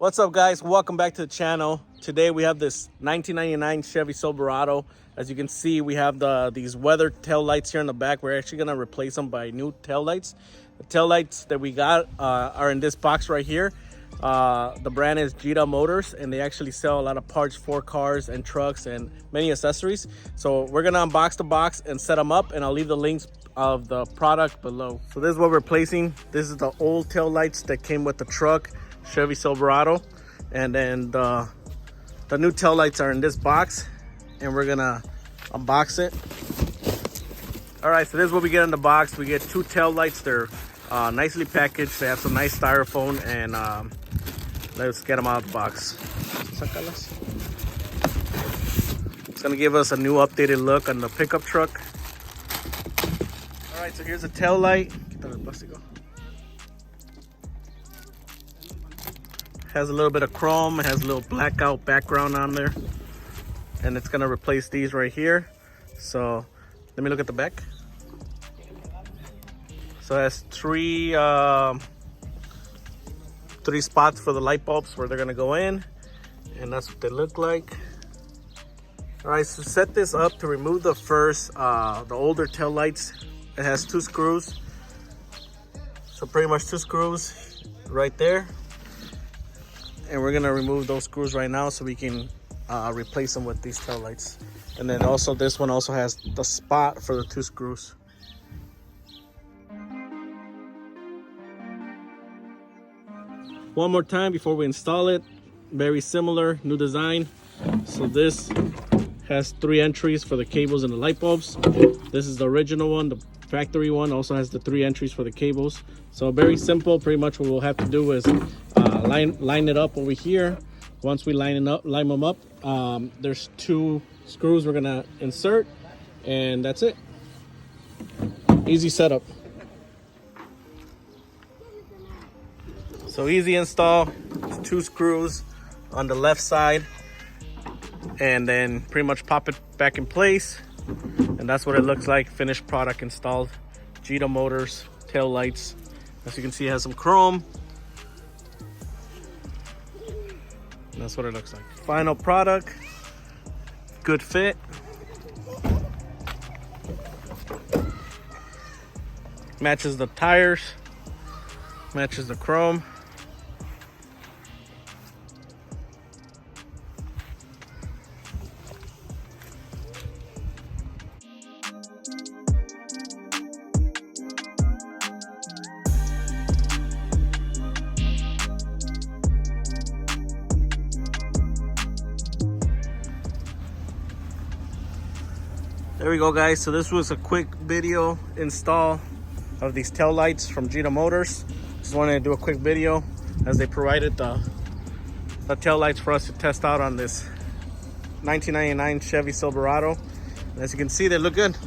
What's up, guys? Welcome back to the channel. Today we have this 1999 Chevy Silverado. As you can see, we have these weather tail lights here in the back. We're actually gonna replace them by new tail lights. The tail lights that we got are in this box right here. The brand is YitaMotors, and they actually sell a lot of parts for cars and trucks and many accessories. So we're gonna unbox the box and set them up, and I'll leave the links of the product below. So this is what we're replacing. This is the old tail lights that came with the truck, Chevy Silverado, and then the new tail lights are in this box, and we're gonna unbox it. All right, so this is what we get in the box. We get two tail lights. They're nicely packaged. They have some nice styrofoam, and let's get them out of the box. It's gonna give us a new updated look on the pickup truck. All right, so here's a tail light. Has a little bit of chrome. It has a little blackout background on there, and it's gonna replace these right here. So let me look at the back. So it has three spots for the light bulbs where they're gonna go in, and that's what they look like. All right, so set this up to remove the first the older tail lights. It has two screws, so pretty much two screws right there. And we're gonna remove those screws right now so we can replace them with these tail lights. And then also this one also has the spot for the two screws. One more time before we install it. Very similar, new design. So this has three entries for the cables and the light bulbs. This is the original one. The factory one also has the three entries for the cables. So very simple. Pretty much what we'll have to do is line it up over here. Once we line them up, there's two screws we're gonna insert, and that's it. Easy setup. So easy install. Two screws on the left side, and then pretty much pop it back in place, and that's what it looks like. Finished product installed. YitaMotors tail lights. As you can see, it has some chrome. That's what it looks like. Final product, good fit. Matches the tires, matches the chrome. There we go, guys. So this was a quick video install of these tail lights from YitaMotors. Just wanted to do a quick video as they provided the tail lights for us to test out on this 1999 Chevy Silverado. And as you can see, they look good.